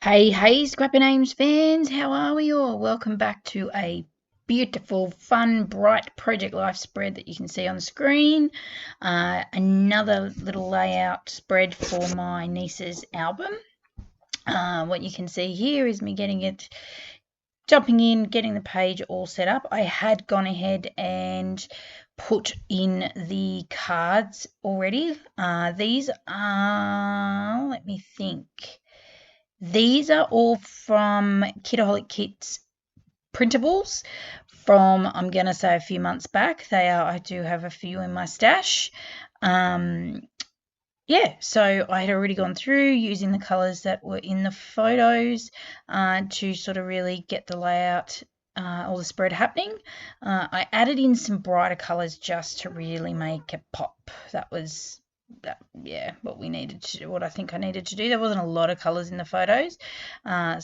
Hey, Scrappy Names fans, how are we all? Welcome back to a beautiful, fun, bright Project Life spread that you can see on the screen. Another little layout spread for my niece's album. What you can see here is me jumping in, getting the page all set up. I had gone ahead and put in the cards already. These are, let me think. These are all from Kitaholic Kits printables from, I'm going to say, a few months back. I do have a few in my stash. So I had already gone through using the colours that were in the photos to sort of really get the layout or the spread happening. I added in some brighter colours just to really make it pop. That was what I think I needed to do. There wasn't a lot of colours in the photos. Now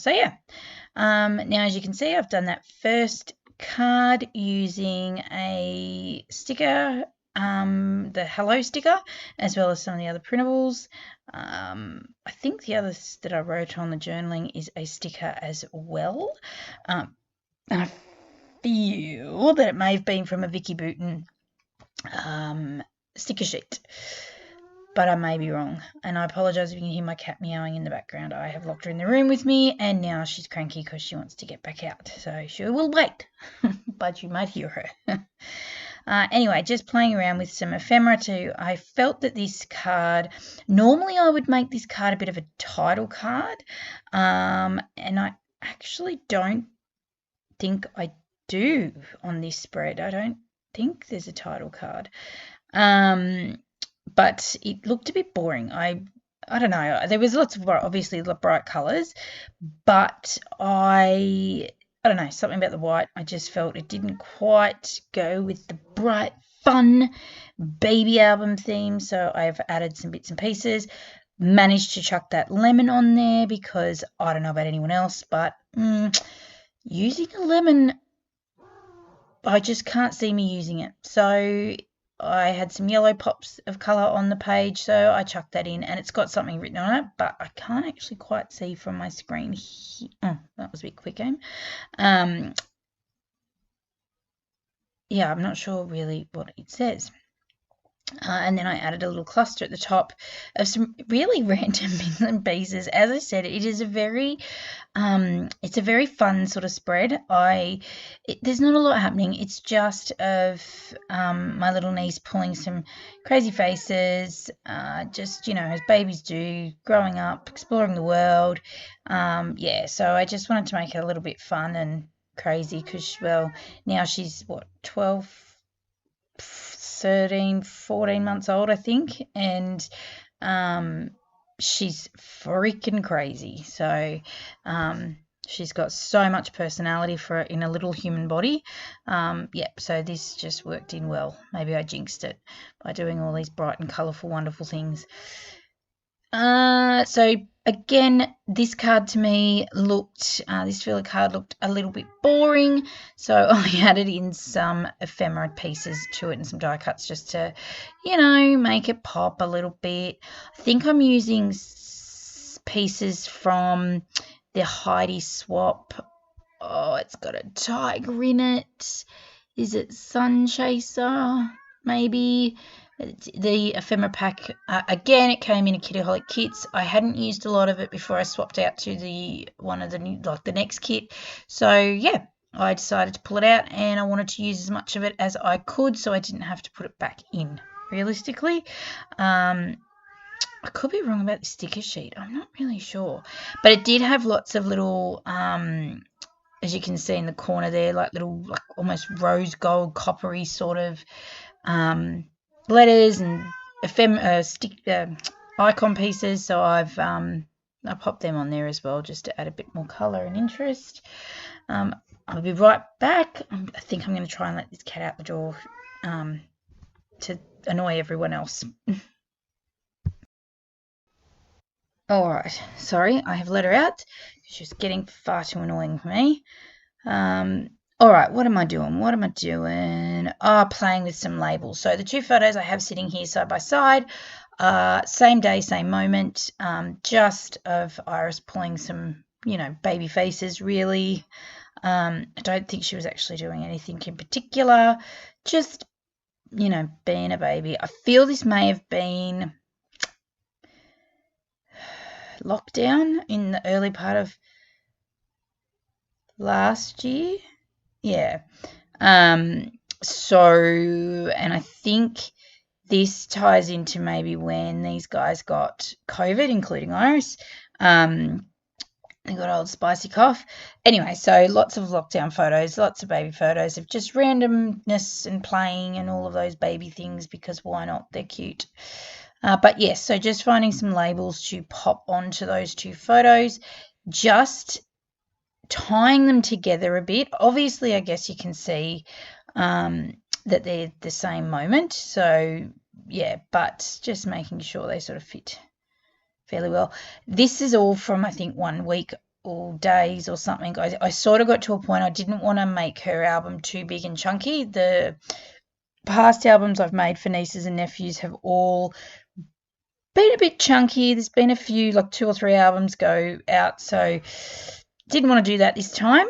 as you can see, I've done that first card using a sticker, the hello sticker, as well as some of the other printables. I think the others that I wrote on the journaling is a sticker as well. And I feel that it may have been from a Vicky Bouton sticker sheet, but I may be wrong, and I apologise if you can hear my cat meowing in the background. I have locked her in the room with me, and now she's cranky because she wants to get back out, so she will wait, but you might hear her. Anyway, just playing around with some ephemera too. I felt that this card, normally I would make this card a bit of a title card, and I actually don't think I do on this spread. I don't think there's a title card. But it looked a bit boring. I don't know. There was lots of obviously bright colours, but I don't know, something about the white. I just felt it didn't quite go with the bright, fun baby album theme. So I've added some bits and pieces. Managed to chuck that lemon on there because I don't know about anyone else, but using a lemon, I just can't see me using it. So I had some yellow pops of colour on the page, so I chucked that in, and it's got something written on it, but I can't actually quite see from my screen here. Oh, that was a bit quick game. I'm not sure really what it says. And then I added a little cluster at the top of some really random bits and pieces. As I said, it is it's a very fun sort of spread. There's not a lot happening. It's just of my little niece pulling some crazy faces, just, as babies do, growing up, exploring the world. So I just wanted to make it a little bit fun and crazy because, now she's, 12, 13, 14 months old, I think, and she's freaking crazy. So she's got so much personality in a little human body. So this just worked in well. Maybe I jinxed it by doing all these bright and colourful, wonderful things. So again, this card to me this filler card looked a little bit boring, so I added in some ephemera pieces to it and some die cuts just to, make it pop a little bit. I think I'm using pieces from the Heidi Swap. Oh, it's got a tiger in it. Is it Sun Chaser? Maybe. The ephemera pack, again, it came in a Kitaholic Kits. I hadn't used a lot of it before I swapped out to the next kit. So I decided to pull it out, and I wanted to use as much of it as I could so I didn't have to put it back in. Realistically, I could be wrong about the sticker sheet. I'm not really sure, but it did have lots of little, as you can see in the corner there, like almost rose gold, coppery sort of letters and icon pieces, so I popped them on there as well just to add a bit more colour and interest. I'll be right back. I think I'm going to try and let this cat out the door to annoy everyone else. Alright, sorry, I have let her out. She's getting far too annoying for me. Alright, what am I doing? Playing with some labels. So the two photos I have sitting here side by side, same day, same moment, just of Iris pulling some you know, baby faces really. I don't think she was actually doing anything in particular, just, you know, being a baby. I feel this may have been lockdown in the early part of last year. Yeah. So, and I think this ties into maybe when these guys got COVID, including Iris. They got old spicy cough. Anyway, so lots of lockdown photos, lots of baby photos of just randomness and playing and all of those baby things, because why not? They're cute. But yes, so just finding some labels to pop onto those two photos, just tying them together a bit. Obviously, I guess you can see that they're the same moment. So, yeah, but just making sure they sort of fit fairly well. This is all from, I think, 1 week or days or something. I sort of got to a point I didn't want to make her album too big and chunky. The past albums I've made for nieces and nephews have all been a bit chunky. There's been a few, like 2 or 3 albums go out, so didn't want to do that this time.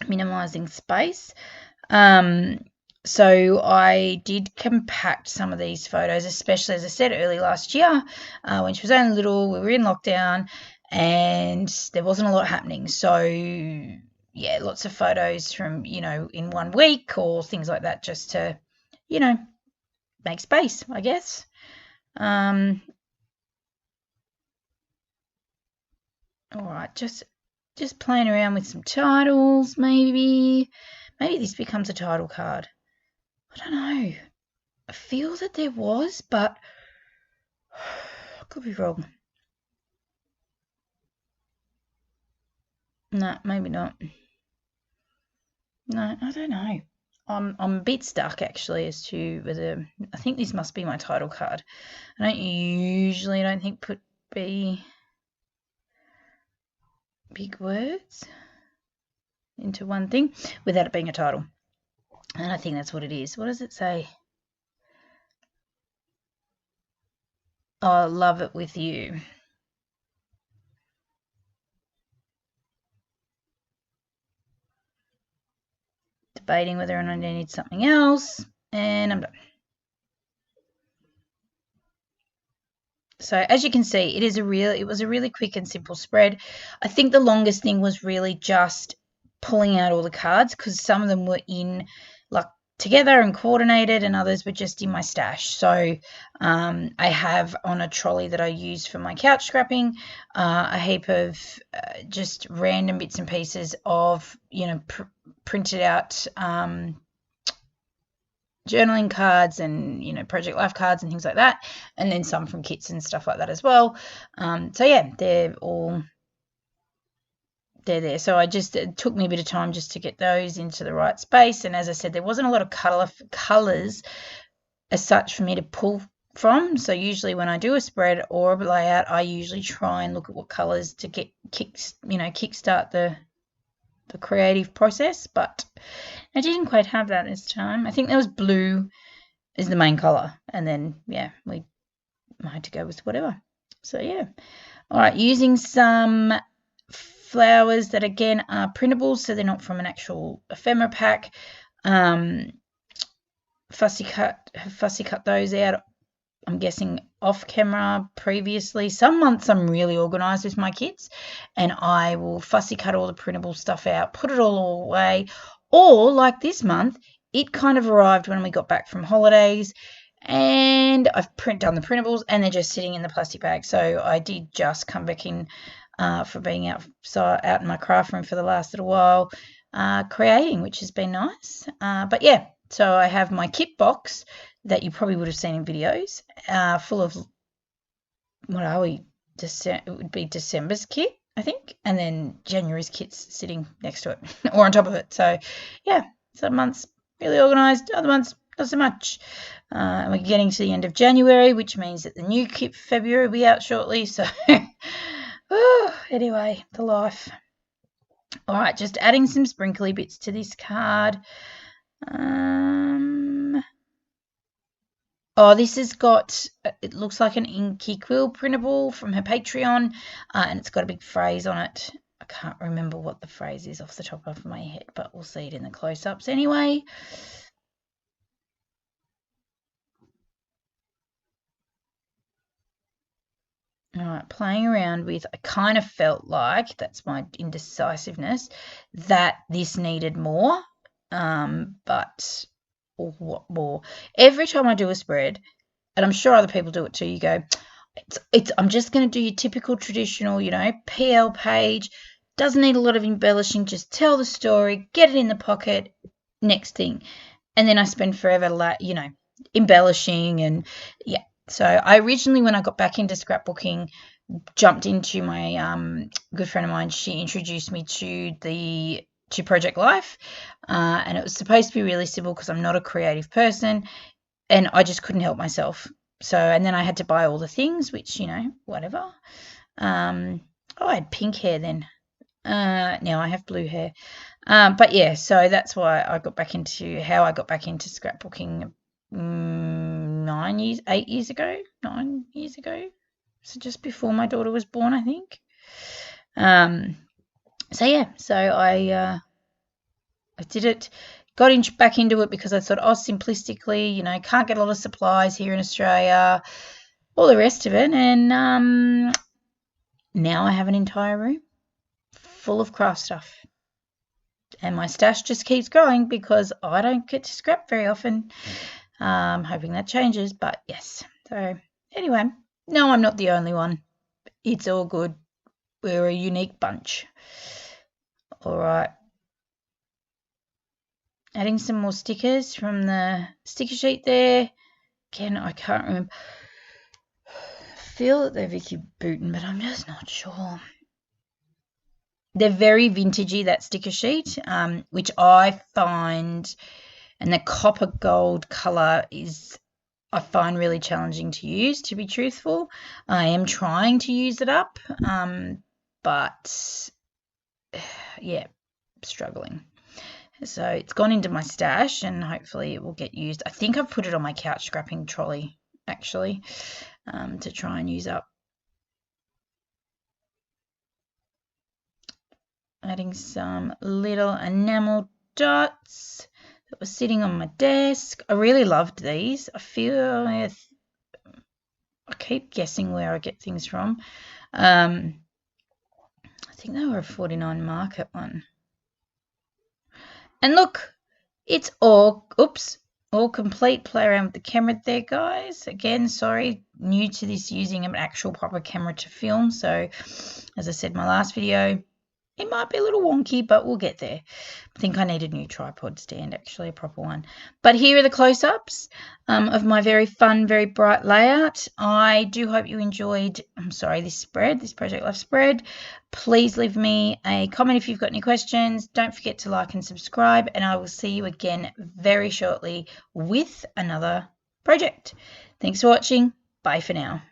Minimizing space. So I did compact some of these photos, especially, as I said, early last year, when she was only little. We were in lockdown and there wasn't a lot happening. So, yeah, lots of photos from, you know, in 1 week or things like that, just to, you know, make space, I guess. All right, just playing around with some titles, maybe. Maybe this becomes a title card. I don't know. I feel that there was, but I could be wrong. No, maybe not. No, I don't know. I'm a bit stuck, actually, as to whether, I think this must be my title card. I don't think put big words into one thing without it being a title. And I think that's what it is. What does it say? Oh, love it with you. Debating whether or not I need something else, and I'm done. So as you can see, it was a really quick and simple spread. I think the longest thing was really just pulling out all the cards, because some of them were in like together and coordinated, and others were just in my stash. So I have on a trolley that I use for my couch scrapping a heap of just random bits and pieces of, you know, printed out journaling cards and, you know, Project Life cards and things like that, and then some from kits and stuff like that as well. So yeah, they're there. So it took me a bit of time just to get those into the right space. And as I said, there wasn't a lot of colors as such for me to pull from. So usually when I do a spread or a layout, I usually try and look at what colors to get kickstart the creative process, but I didn't quite have that this time. I think there was blue as the main color, and then yeah, I had to go with whatever. So yeah, all right, using some flowers that again are printables, so they're not from an actual ephemera pack. Fussy cut those out, I'm guessing off camera previously. Some months I'm really organised with my kids, and I will fussy cut all the printable stuff out, put it all away. Or like this month, it kind of arrived when we got back from holidays, and I've done the printables, and they're just sitting in the plastic bag. So I did just come back in for being out in my craft room for the last little while, creating, which has been nice. But yeah, so I have my kit box that you probably would have seen in videos, full of, what are we, it would be December's kit, I think, and then January's kit's sitting next to it or on top of it. So yeah, some months really organised, other months not so much. And we're getting to the end of January, which means that the new kit for February will be out shortly. So anyway, the life. All right, just adding some sprinkly bits to this card. Oh, this has got, it looks like an Inky Quill printable from her Patreon, and it's got a big phrase on it. I can't remember what the phrase is off the top of my head, but we'll see it in the close-ups anyway. All right, playing around with, I kind of felt like, that's my indecisiveness, that this needed more, but what more? Every time I do a spread, and I'm sure other people do it too, you go, I'm just going to do your typical traditional, PL page. Doesn't need a lot of embellishing. Just tell the story, get it in the pocket, next thing. And then I spend forever, embellishing and yeah. So I originally, when I got back into scrapbooking, jumped into my good friend of mine. She introduced me to Project Life, and it was supposed to be really simple because I'm not a creative person, and I just couldn't help myself. So, and then I had to buy all the things, which, whatever. I had pink hair then. Now I have blue hair. But yeah, so that's why I got back into scrapbooking 8 years ago. So just before my daughter was born, I think. So yeah, so I did it. Got back into it because I thought, simplistically, can't get a lot of supplies here in Australia, all the rest of it. And now I have an entire room full of craft stuff. And my stash just keeps growing because I don't get to scrap very often. Hoping that changes, but yes. So anyway, no, I'm not the only one. It's all good. We're a unique bunch. All right. Adding some more stickers from the sticker sheet there. Again, I can't remember. I feel that they're Vicky Bouton, but I'm just not sure. They're very vintagey, that sticker sheet, which I find, and the copper gold colour I find really challenging to use, to be truthful. I am trying to use it up, but yeah, struggling. So it's gone into my stash and hopefully it will get used. I think I've put it on my couch scrapping trolley, actually, to try and use up. Adding some little enamel dots that were sitting on my desk. I really loved these. I keep guessing where I get things from. I think they were a 49 Market one. And look, it's all complete. Play around with the camera there, guys. Again, sorry, new to this, using an actual proper camera to film. So, as I said in my last video, it might be a little wonky, but we'll get there. I think I need a new tripod stand, actually, a proper one. But here are the close-ups of my very fun, very bright layout. I do hope you enjoyed, this Project Life spread. Please leave me a comment if you've got any questions. Don't forget to like and subscribe, and I will see you again very shortly with another project. Thanks for watching. Bye for now.